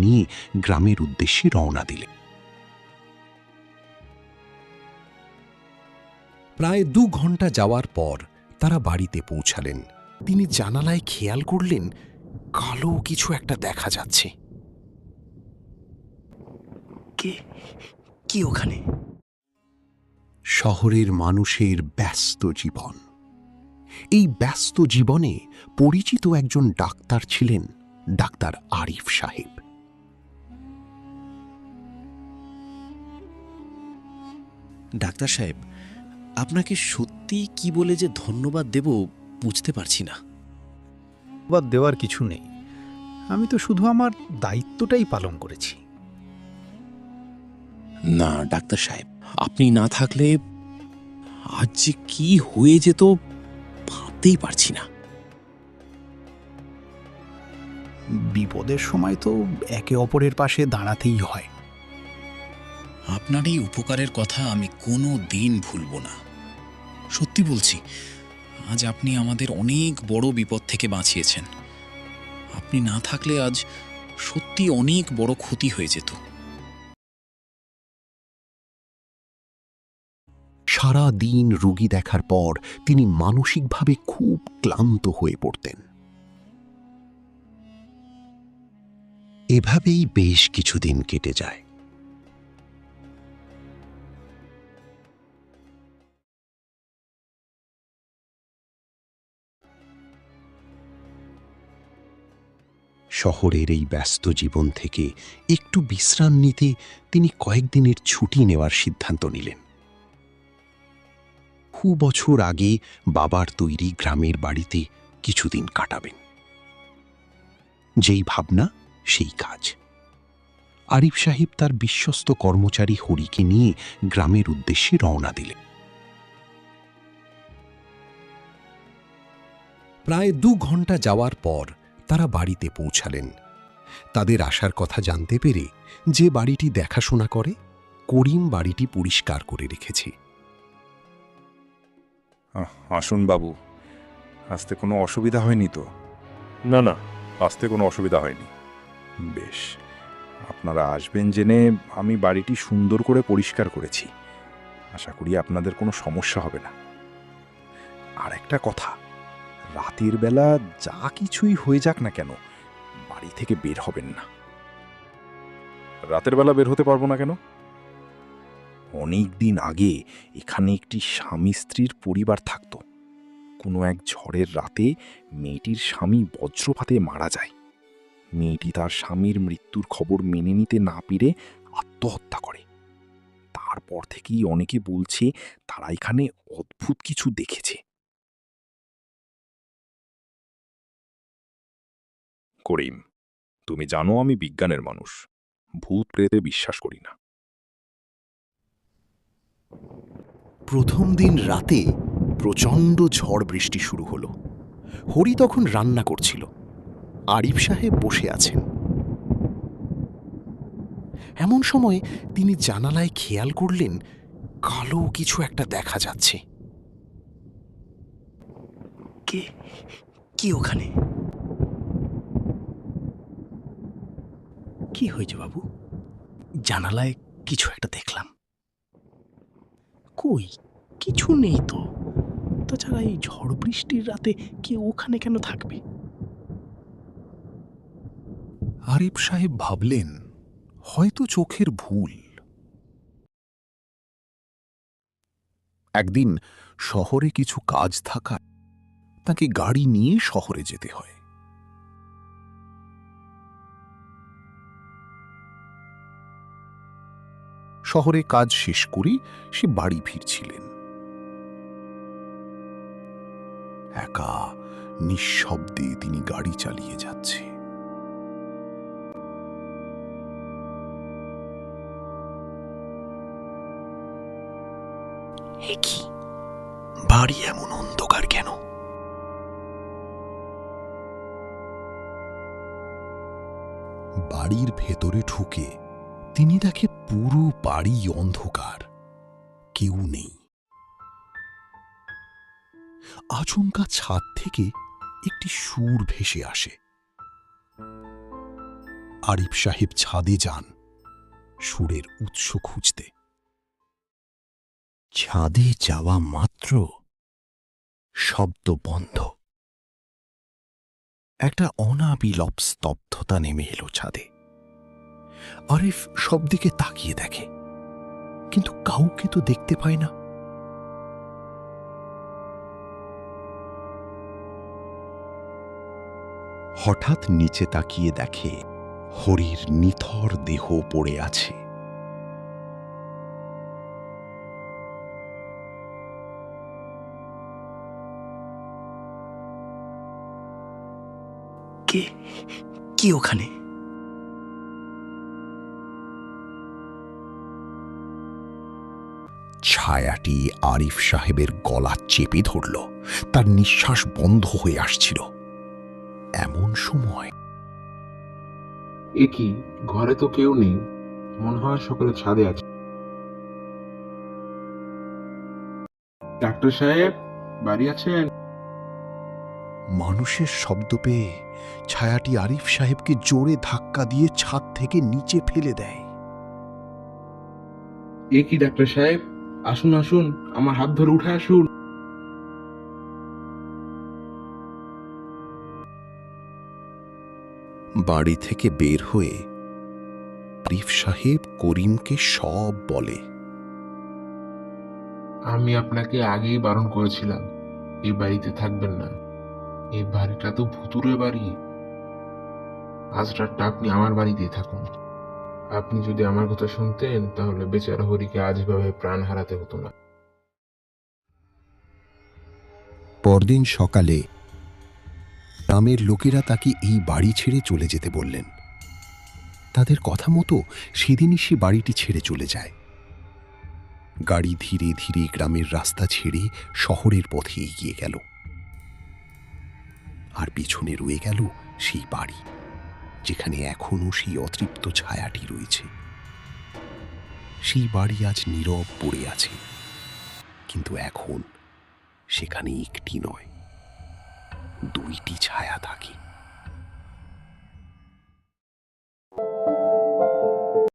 নিয়ে গ্রামের উদ্দেশ্যে রওনা দিলেন। প্রায় 2 ঘন্টা যাওয়ার পর তারা বাড়িতে পৌঁছালেন। তিনি জানালায় খেয়াল করলেন কালো কিছু একটা দেখা যাচ্ছে। কে কি ওখানে? শহরের মানুষের ব্যস্ত জীবন। এই ব্যস্ত জীবনে পরিচিত একজন ডাক্তার ছিলেন ডাক্তার আরিফ সাহেব। ডাক্তার সাহেব, আপনাকে সত্যি কি বলে যে ধন্যবাদ দেব বুঝতে পারছি না। ধন্যবাদ দেওয়ার কিছু নেই, আমি তো শুধু আমার দায়িত্বটাই পালন করেছি। না ডাক্তার সাহেব, আপনি না থাকলে আজ যে কি হয়ে যেত ভাবতেই পারছি না। বিপদের সময় তো একে অপরের পাশে দাঁড়াতেই হয়। আপনার এই উপকারের কথা আমি কোনো দিন ভুলব না। সত্যি বলছি, আজ আপনি আমাদের অনেক বড় বিপদ থেকে বাঁচিয়েছেন। আপনি না থাকলে আজ সত্যি অনেক বড় ক্ষতি হয়ে যেত। সারা দিন রোগী দেখার পর তিনি মানসিকভাবে খুব ক্লান্ত হয়ে পড়তেন। এভাবেই বেশ কিছুদিন কেটে যায়। শহরের এই ব্যস্ত জীবন থেকে একটু বিশ্রাম নিতে তিনি কয়েকদিনের ছুটি নেওয়ার সিদ্ধান্ত নিলেন। বহু বছর আগে বাবার তৈরি গ্রামের বাড়িতে কিছুদিন কাটাবেন। যেই ভাবনা সেই কাজ। আরিফ সাহেব তার বিশ্বস্ত কর্মচারী হরিকে নিয়ে গ্রামের উদ্দেশ্যে রওনা দিলেন। প্রায় 2 ঘন্টা যাওয়ার পর তারা বাড়িতে পৌঁছালেন। তাদের আসার কথা জানতে পেরে যে বাড়িটি দেখাশোনা করে, করিম বাড়িটি পরিষ্কার করে রেখেছে। আসুন বাবু, আসতে কোনো অসুবিধা হয়নি তো? না না, আসতে কোনো অসুবিধা হয়নি। বেশ, আপনারা আসবেন জেনে আমি বাড়িটি সুন্দর করে পরিষ্কার করেছি। আশা করি আপনাদের কোনো সমস্যা হবে না। আর একটা কথা, রাতের বেলা যা কিছুই হয়ে যাক না কেন, বাড়ি থেকে বের হবেন না। রাতের বেলা বের হতে পারবো না কেন? অনেক দিন আগে এখানে একটি স্বামী স্ত্রীর পরিবার থাকত। কোনো এক ঝড়ের রাতে মেয়েটির স্বামী বজ্রপাতে মারা যায়। মেয়েটি তার স্বামীর মৃত্যুর খবর মেনে নিতে না পেরে আত্মহত্যা করে। তারপর থেকেই অনেকে বলছে তারা এখানে অদ্ভুত কিছু দেখেছে। করিম, তুমি জানো আমি বিজ্ঞানের মানুষ, ভূত প্রেতে বিশ্বাস করি না। প্রথম দিন রাতে প্রচণ্ড ঝড় বৃষ্টি শুরু হলো। হরি তখন রান্না করছিল, আরিফ সাহেব বসে আছেন। এমন সময় তিনি জানালায় খেয়াল করলেন কালো কিছু একটা দেখা যাচ্ছে। কে কি ওখানে? কি হয়েছে বাবু? জানালায় কিছু একটা দেখলাম। কই, কিছু নেই তো। তাছাড়া এই ঝড় বৃষ্টির রাতে কে ওখানে কেন থাকবে? আরিফ সাহেব ভাবলেন হয়তো চোখের ভুল। একদিন শহরে কিছু কাজ থাকায় তাকে গাড়ি নিয়ে শহরে যেতে হয়। শহরে কাজ শেষ করে সে বাড়ি ফিরছিলেন। একা নিঃশব্দে তিনি গাড়ি চালিয়ে যাচ্ছে। এ কি? বাড়ি এমন অন্ধকার কেন? বাড়ির ভেতরে ঢুকে তিনি দেখে পুরো বাড়ি অন্ধকার, কেউ নেই। আচমকা ছাদ থেকে একটি সুর ভেসে আসে। আরিফ সাহেব ছাদে যান সুরের উৎস খুঁজতে। ছাদে যাওয়া মাত্র শব্দ বন্ধ। একটা অনাবিলপ স্তব্ধতা নেমে এলো ছাদে। আরিফ সব দিকে তাকিয়ে দেখে, কিন্তু কাউকে তো দেখতে পায় না। হঠাৎ নিচে তাকিয়ে দেখে হরির নিথর দেহ পড়ে আছে। কে কে ওখানে? ছায়াটি আরিফ সাহেবের গলা চেপে ধরল, তার নিঃশ্বাস বন্ধ হয়ে আসছিল। এমন সময় এ কি, ঘরে তো কেউ নেই, মনে হয় সকলে ছাদে আছে। ডাক্তার সাহেব, বাড়ি আছেন? মানুষের শব্দ পেয়ে ছায়াটি আরিফ সাহেবকে জোরে ধাক্কা দিয়ে ছাদ থেকে নিচে ফেলে দেয়। এ কি ডাক্তার সাহেব, আসুন আসুন, আমার হাত ধরে উঠে আসুন। বাড়ি থেকে বের হয়ে আরিফ সাহেব করিমকে সব বলে। আমি আপনাকে আগেই বারণ করেছিলাম এই বাড়িতে থাকবেন না। এই বাড়িটা তো ভুতুরে বাড়ি। আজ রাতটা আপনি আমার বাড়িতেই থাকুন। আপনি যদি আমার কথা শুনতেন তাহলে বেচারা হরিকে আজ এভাবে প্রাণ হারাতে হতো না। পরদিন সকালে গ্রামের লোকেরা তাকে এই বাড়ি ছেড়ে চলে যেতে বললেন। তাদের কথা মতো সেদিনই সে বাড়িটি ছেড়ে চলে যায়। গাড়ি ধীরে ধীরে গ্রামের রাস্তা ছেড়ে শহরের পথে এগিয়ে গেল। আর পিছনে রয়ে গেল সেই বাড়ি, যেখানে এখনো সেই অতৃপ্ত ছায়াটি রয়েছে। সেই বাড়ি আজ নীরব পড়ে আছে, কিন্তু এখন সেখানে একটি নয়, দুইটি ছায়া থাকে।